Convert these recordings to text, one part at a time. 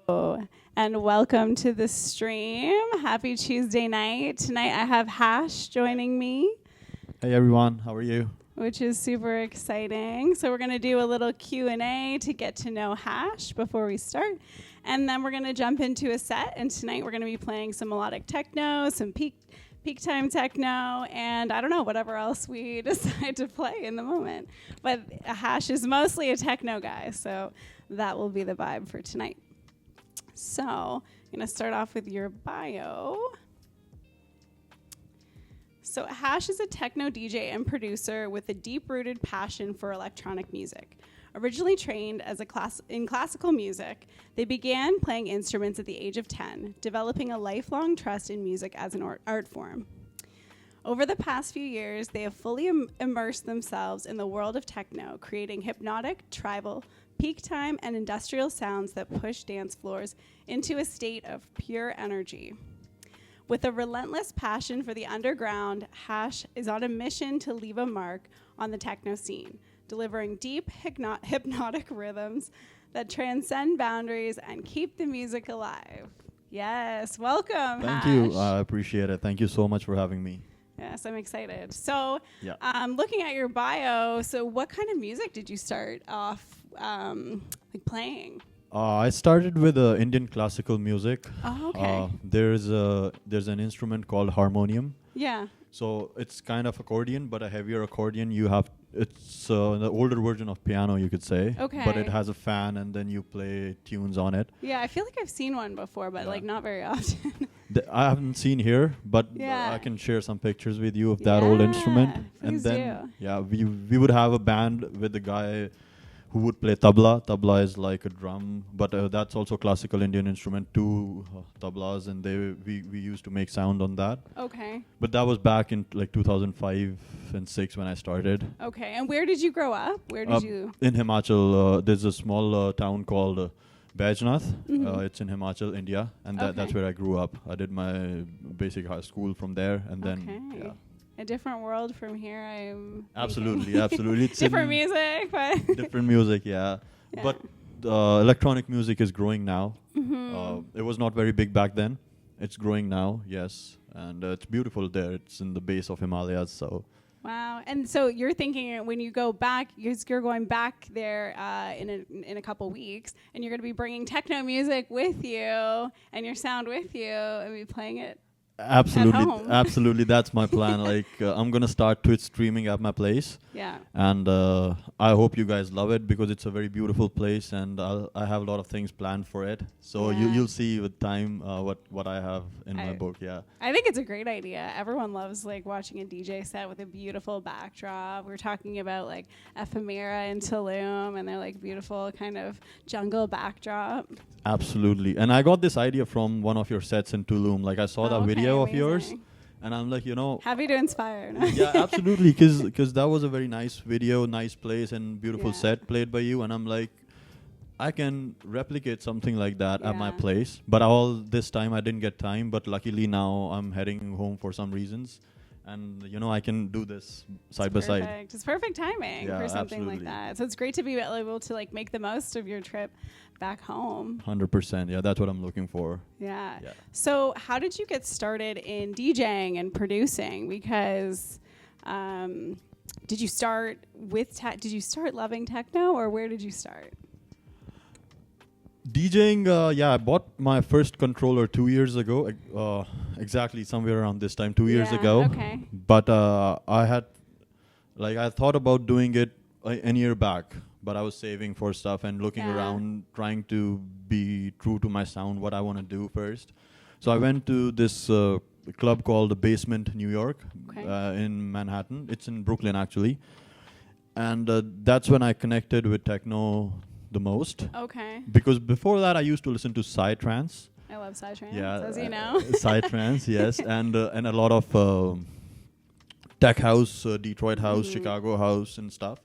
And welcome to the stream. Happy Tuesday night. Tonight I have Hash joining me. Hey everyone, how are you? Which is super exciting. So we're going to do a little Q&A to get to know Hash before we start. And then we're going to jump into a set. And tonight we're going to be playing some melodic techno, some peak time techno, and I don't know, whatever else we decide to play in the moment. But Hash is mostly a techno guy, so that will be the vibe for tonight. So I'm going to start off with your bio. So Hash is a techno DJ and producer with a deep-rooted passion for electronic music. Originally trained as in classical music, they began playing instruments at the age of 10, developing a lifelong trust in music as an art form. Over the past few years, they have fully immersed themselves in the world of techno, creating hypnotic, tribal, peak time, and industrial sounds that push dance floors into a state of pure energy. With a relentless passion for the underground, Hash is on a mission to leave a mark on the techno scene, delivering deep hypnotic rhythms that transcend boundaries and keep the music alive. Yes, welcome, Thank Hash. you, I appreciate it. Thank you so much for having me. Yes, I'm excited. So, looking at your bio, so what kind of music did you start off playing? I started with Indian classical music. Oh, okay. There's an instrument called harmonium. Yeah. So it's kind of accordion, but a heavier accordion. It's the older version of piano, you could say. Okay. But it has a fan, and then you play tunes on it. Yeah, I feel like I've seen one before, but not very often. I haven't seen here, but I can share some pictures with you of that old instrument. And then, we would have a band with the guy who would play tabla. Tabla is like a drum, but that's also a classical Indian instrument, two tablas, and we used to make sound on that. Okay. But that was back in like 2005 and 6 when I started. Okay, and where did you grow up? Where did you? In Himachal, there's a small town called Bajnath. Mm-hmm. It's in Himachal, India, and that's where I grew up. I did my basic high school from there, and then a different world from here. I'm absolutely. It's different music, but different music, yeah. But electronic music is growing now. Mm-hmm. It was not very big back then. It's growing now, yes, and it's beautiful there. It's in the base of Himalayas, so. Wow, and so you're thinking when you go back, you're going back there in a couple weeks, and you're going to be bringing techno music with you and your sound with you, and be playing it. Absolutely. That's my plan. I'm gonna start Twitch streaming at my place. Yeah. And I hope you guys love it because it's a very beautiful place, and I have a lot of things planned for it. So you'll see with time what I have in my book. Yeah. I think it's a great idea. Everyone loves watching a DJ set with a beautiful backdrop. We're talking about Ephemera and Tulum, and they're beautiful kind of jungle backdrop. Absolutely. And I got this idea from one of your sets in Tulum. I saw that video of yours, and I'm happy to inspire. No? Yeah, absolutely, because that was a very nice video, nice place, and beautiful set played by you. And I'm I can replicate something like that at my place. But all this time I didn't get time. But luckily now I'm heading home for some reasons. And, I can do this side by side. It's perfect timing for something like that. So it's great to be able to make the most of your trip back home. 100%. Yeah, that's what I'm looking for. Yeah. So how did you get started in DJing and producing? Because did you start loving techno, or where did you start? DJing, I bought my first controller 2 years ago, exactly somewhere around this time, 2 years ago. Okay. But I thought about doing it a year back, but I was saving for stuff and looking around, trying to be true to my sound, what I want to do first. So I went to this club called The Basement, New York, in Manhattan. It's in Brooklyn, actually. And that's when I connected with techno the most. Okay. Because before that, I used to listen to psytrance. I love psytrance, as you know. Psytrance, yes, and a lot of tech house, Detroit house, Chicago house, and stuff.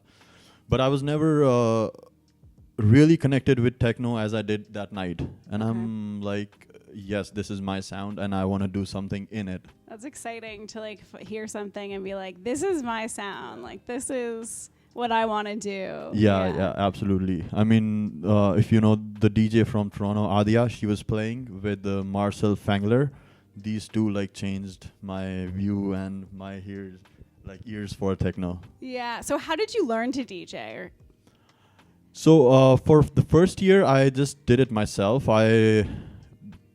But I was never really connected with techno as I did that night, and I'm yes, this is my sound, and I want to do something in it. That's exciting to hear something and be this is my sound. This is what I want to do. Yeah, absolutely. I mean, if you know the DJ from Toronto, Adia, she was playing with Marcel Fangler. These two like changed my view and my ears for techno. Yeah. So how did you learn to DJ? So for the first year, I just did it myself. I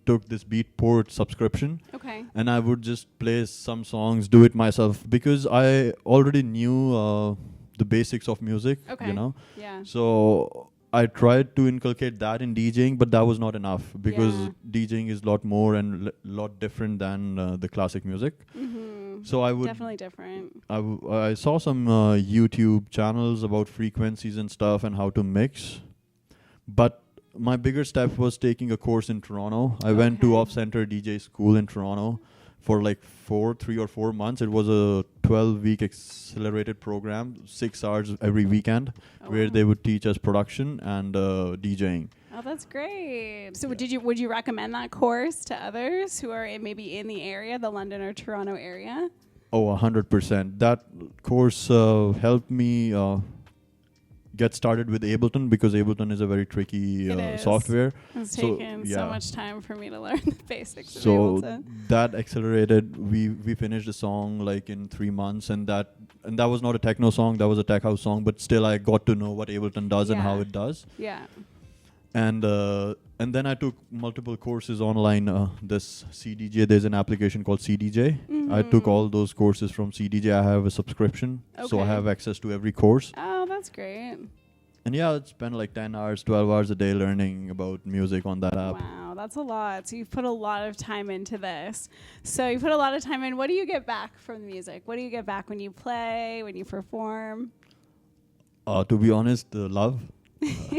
took this Beatport subscription. Okay. And I would just play some songs, do it myself, because I already knew the basics of music, Okay. you know. Yeah. So I tried to inculcate that in DJing, but that was not enough because DJing is a lot more and lot different than the classic music. Mm-hmm. So I would definitely different. I saw some YouTube channels about frequencies and stuff and how to mix, but my bigger step was taking a course in Toronto. I went to off-center DJ school in Toronto for like 3 or 4 months. It was a 12-week accelerated program, 6 hours every weekend, where they would teach us production and DJing. Oh, that's great. So would you recommend that course to others who are maybe in the area, the London or Toronto area? Oh, 100%. That course helped me get started with Ableton, because Ableton is a very tricky software. It's taken so much time for me to learn the basics of so Ableton. that accelerated. We finished the song like in 3 months, and that was not a techno song, that was a tech house song, but still I got to know what Ableton does and how it does. Yeah. And then I took multiple courses online. This CDJ, there's an application called CDJ. Mm-hmm. I took all those courses from CDJ. I have a subscription, so I have access to every course. Oh, that's great. And yeah, I'd spend like 10 hours, 12 hours a day learning about music on that app. Wow, that's a lot. So you've put a lot of time into this. So you put a lot of time in. What do you get back from the music? What do you get back when you play, when you perform? To be honest, love,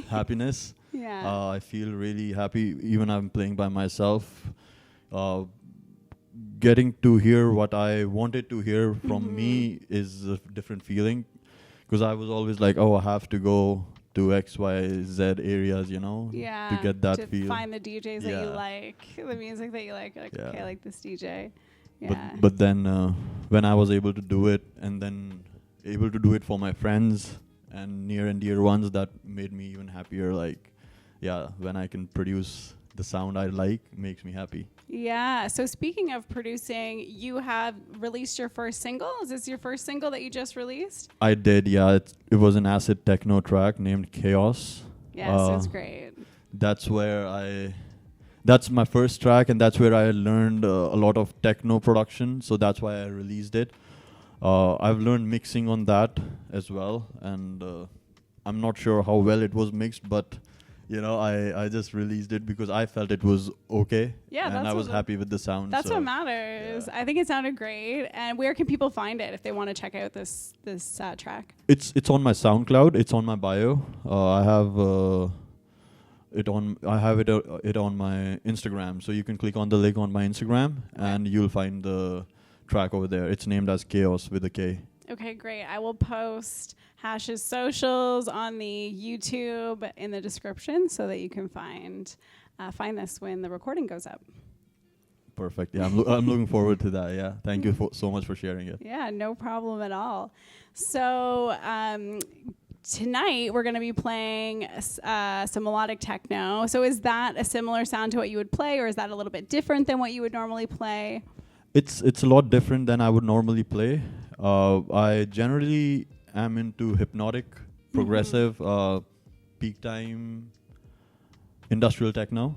happiness. Yeah. I feel really happy, even I'm playing by myself. Getting to hear what I wanted to hear from me is a different feeling, because I was always like, oh, I have to go to X, Y, Z areas, you know, to get that feel. To find the DJs that you like, the music that you like. You're like, okay, I like this DJ. Yeah. But then when I was able to do it, and then able to do it for my friends and near and dear ones, that made me even happier. Like, when I can produce the sound I like, makes me happy. Yeah. So speaking of producing, you have released your first single. Is this your first single that you just released? I did, yeah. It was an acid techno track named Chaos. Yes, it's great. That's my first track, and that's where I learned a lot of techno production. So that's why I released it. I've learned mixing on that as well, and I'm not sure how well it was mixed, but you know, I just released it because I felt it was okay. Yeah, and I was happy with the sound. That's what matters. Yeah. I think it sounded great. And where can people find it if they want to check out this track? It's on my SoundCloud. It's on my bio. I have it on my Instagram. So you can click on the link on my Instagram, and you'll find the track over there. It's named as Chaos with a K. Okay, great. I will post Hash's socials on the YouTube in the description so that you can find this when the recording goes up. Perfect. Yeah, I'm looking forward to that. Yeah, thank you so much for sharing it. Yeah, no problem at all. So tonight we're going to be playing some melodic techno. So is that a similar sound to what you would play, or is that a little bit different than what you would normally play? It's a lot different than I would normally play. I generally am into hypnotic, progressive, peak time, industrial techno,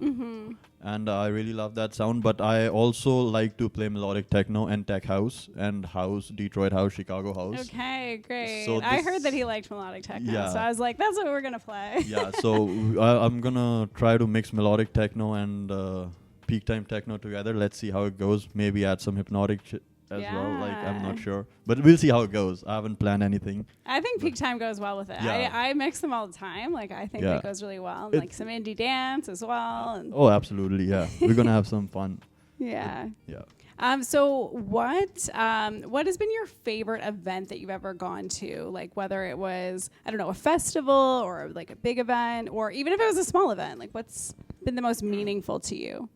and I really love that sound. But I also like to play melodic techno and tech house and house, Detroit house, Chicago house. Okay, great. So I heard that he liked melodic techno, so I was like, that's what we're gonna play. Yeah, so I'm gonna try to mix melodic techno and peak time techno together. Let's see how it goes. Maybe add some hypnotic shit as well. Like, I'm not sure, but we'll see how it goes. I haven't planned anything. I think peak time goes well with it. Yeah. I mix them all the time. Like, I think it goes really well. And like some indie dance as well. And oh, absolutely. Yeah, we're gonna have some fun. Yeah. Yeah. So what has been your favorite event that you've ever gone to? Like, whether it was, I don't know, a festival or like a big event, or even if it was a small event, like what's been the most meaningful to you?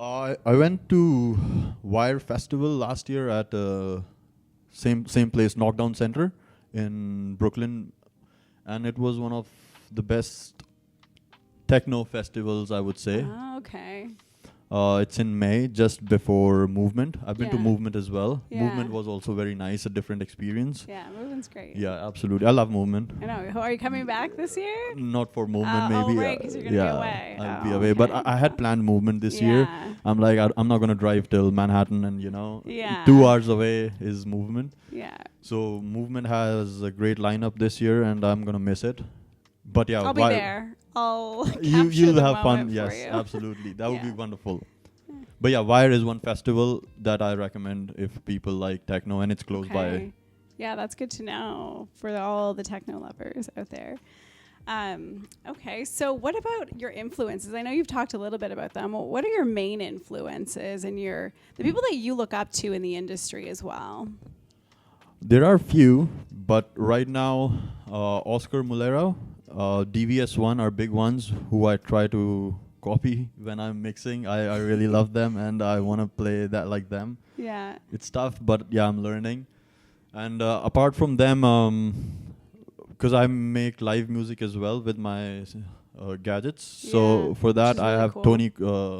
I went to Wire Festival last year at same place, Knockdown Center in Brooklyn, and it was one of the best techno festivals, I would say. Oh, okay. It's in May, just before Movement. I've been to Yeah. Movement as well. Yeah. Movement was also very nice, a different experience. Yeah, Movement's great. Yeah, absolutely. I love Movement. I know. Are you coming back this year? Not for Movement, Oh, maybe. right, 'cause you're gonna be away. I'll be Oh, away. But okay. I had planned Movement this year. Yeah. I'm like, I'm not going to drive till Manhattan and, Yeah. 2 hours away is Movement. Yeah. So Movement has a great lineup this year, and I'm going to miss it. But yeah, I'll be there. I'll you'll capture the have fun. moment Yes, for you. absolutely. That would be Yeah. wonderful. But yeah, Wire is one festival that I recommend if people like techno, and it's close by. Okay. Yeah, that's good to know for all the techno lovers out there. Okay, so what about your influences? I know you've talked a little bit about them. What are your main influences and the people that you look up to in the industry as well? There are few, but right now, Oscar Mulero, DVS1 are big ones who I try to copy when I'm mixing. I really love them, and I want to play that like them. Yeah. It's tough, but yeah, I'm learning. And apart from them, because I make live music as well with my gadgets. So Yeah, for that, which is I really have cool. Tony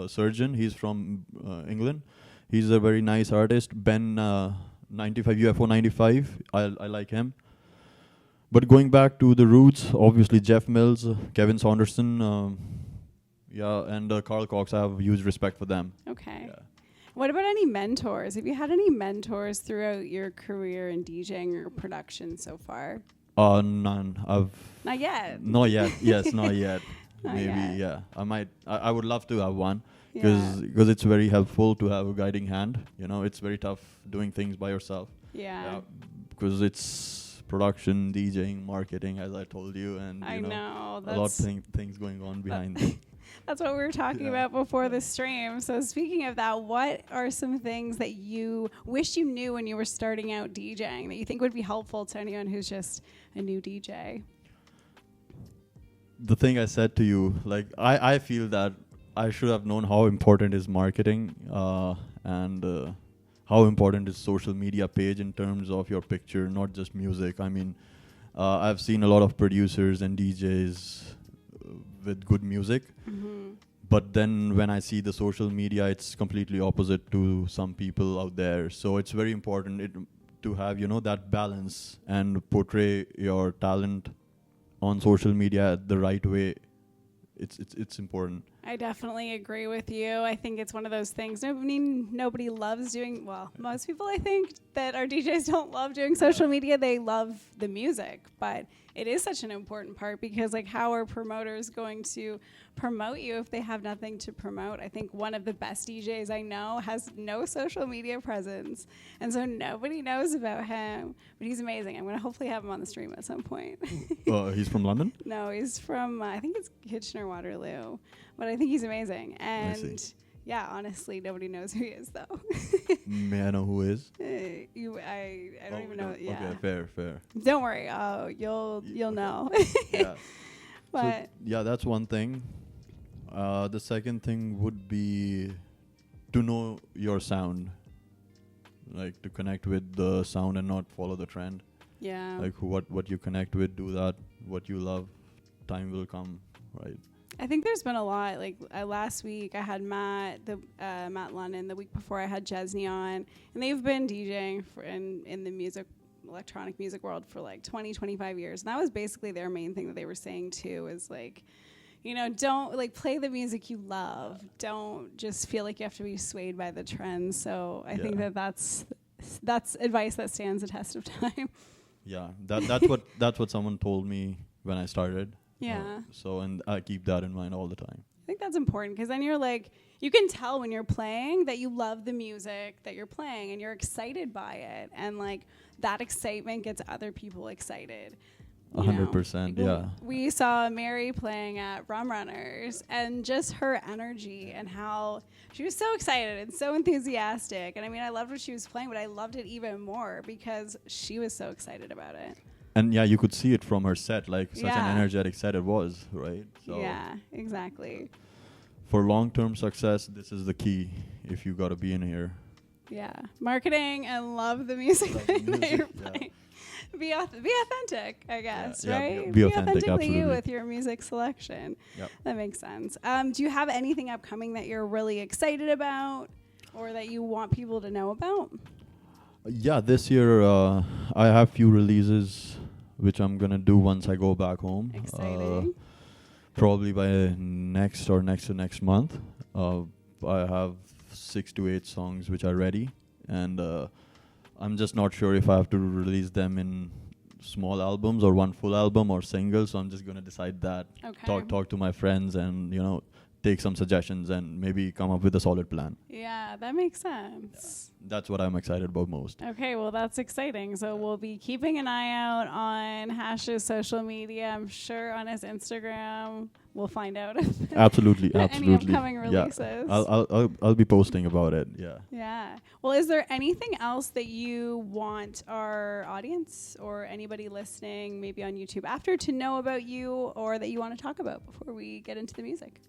Surgeon. He's from England. He's a very nice artist. Ben 95 UFO 95. I like him. But going back to the roots, obviously Jeff Mills, Kevin Saunderson, and Carl Cox. I have huge respect for them. Okay. Yeah. What about any mentors? Have you had any mentors throughout your career in DJing or production so far? None. Not yet. Not yet. Yes, not yet. Not Maybe, yet. yeah. I would love to have one Yeah. because it's very helpful to have a guiding hand. It's very tough doing things by yourself. Yeah. Because it's production, DJing, marketing, as I told you, and I know. a lot of things going on behind. That's what we were talking Yeah. about before the stream. So speaking of that, what are some things that you wish you knew when you were starting out DJing that you think would be helpful to anyone who's just a new DJ? The thing I said to you, like I feel that I should have known how important is marketing and how important is social media page in terms of your picture, not just music. I mean, I've seen a lot of producers and DJs with good music, but then when I see the social media, it's completely opposite to some people out there. So it's very important to have that balance and portray your talent on social media the right way. It's important. I definitely agree with you. I think it's one of those things. Nobody loves doing, well, most people I think that our DJs don't love doing social media. They love the music, but it is such an important part because like how are promoters going to promote you if they have nothing to promote? I think one of the best DJs I know has no social media presence, and so nobody knows about him, but he's amazing. I'm going to hopefully have him on the stream at some point. He's from London? No, he's from, I think it's Kitchener-Waterloo, but I think he's amazing. And yeah, honestly, nobody knows who he is, though. May I know who is? I don't even know. Yeah. Okay, fair. Don't worry. Oh, you'll know. Yeah. But So, that's one thing. The second thing would be to know your sound, like to connect with the sound and not follow the trend. yeah. Like what you connect with, do that. What you love, time will come, right? I think there's been a lot. Like last week, I had Matt London. The week before, I had Jesney on, and they've been DJing in the electronic music world for like 20, 25 years. And that was basically their main thing that they were saying too. Is like, don't like play the music you love. Don't just feel like you have to be swayed by the trends. So I think that's advice that stands the test of time. Yeah, that's what someone told me when I started. Yeah. And I keep that in mind all the time. I think that's important because then you're like, you can tell when you're playing that you love the music that you're playing and you're excited by it. And like that excitement gets other people excited. 100%, yeah. We saw Mary playing at Rum Runners and just her energy and how she was so excited and so enthusiastic. And I mean, I loved what she was playing, but I loved it even more because she was so excited about it. And yeah, you could see it from her set, like such Yeah. an energetic set it was, right? So Yeah, exactly. for long-term success, this is the key if you got to be in here. Yeah, marketing and love the music Love the that you're music, yeah. playing. Be authentic, I guess, right? Be authentic, authentically absolutely. you with your music selection. Yep. That makes sense. Do you have anything upcoming that you're really excited about or that you want people to know about? Yeah, this year I have few releases which I'm gonna do once I go back home. Exciting. Probably by next or next to next month. I have 6 to 8 songs which are ready, and I'm just not sure if I have to release them in small albums or one full album or single. So I'm just gonna decide that. Okay. Talk to my friends, and take some suggestions and maybe come up with a solid plan. Yeah, that makes sense. That's what I'm excited about most. Okay, well, that's exciting. So we'll be keeping an eye out on Hash's social media. I'm sure on his Instagram, we'll find out if Absolutely. any upcoming releases. Yeah. I'll be posting about it. Yeah. Yeah. Well, is there anything else that you want our audience or anybody listening, maybe on YouTube after, to know about you, or that you want to talk about before we get into the music?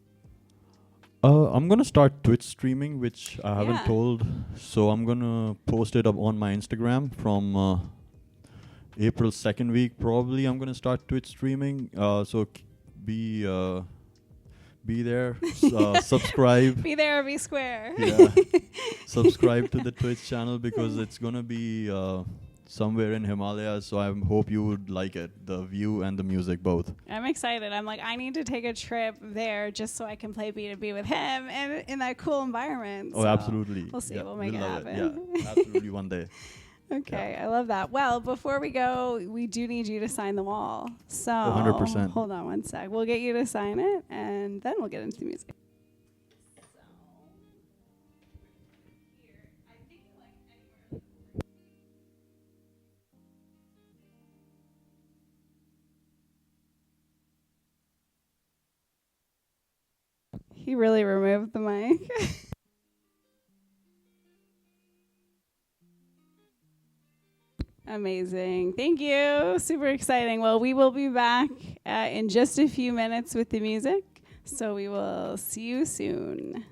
I'm gonna start Twitch streaming, which I haven't Yeah. told. So I'm gonna post it up on my Instagram from April 2nd week. Probably I'm gonna start Twitch streaming. So be there. Subscribe. Be there or be square. Yeah. Subscribe to the Twitch channel because it's gonna be somewhere in Himalayas. So I hope you would like it. The view and the music both. I'm excited. I'm like, I need to take a trip there just so I can play B2B with him and in that cool environment. Oh, so absolutely. We'll see. Yeah, We'll make it love happen. Yeah, absolutely one day. Okay, I love that. Well, before we go, we do need you to sign the wall. So 100%. Hold on one sec. We'll get you to sign it, and then we'll get into the music. He really removed the mic. Amazing. Thank you. Super exciting. Well, we will be back in just a few minutes with the music. So we will see you soon.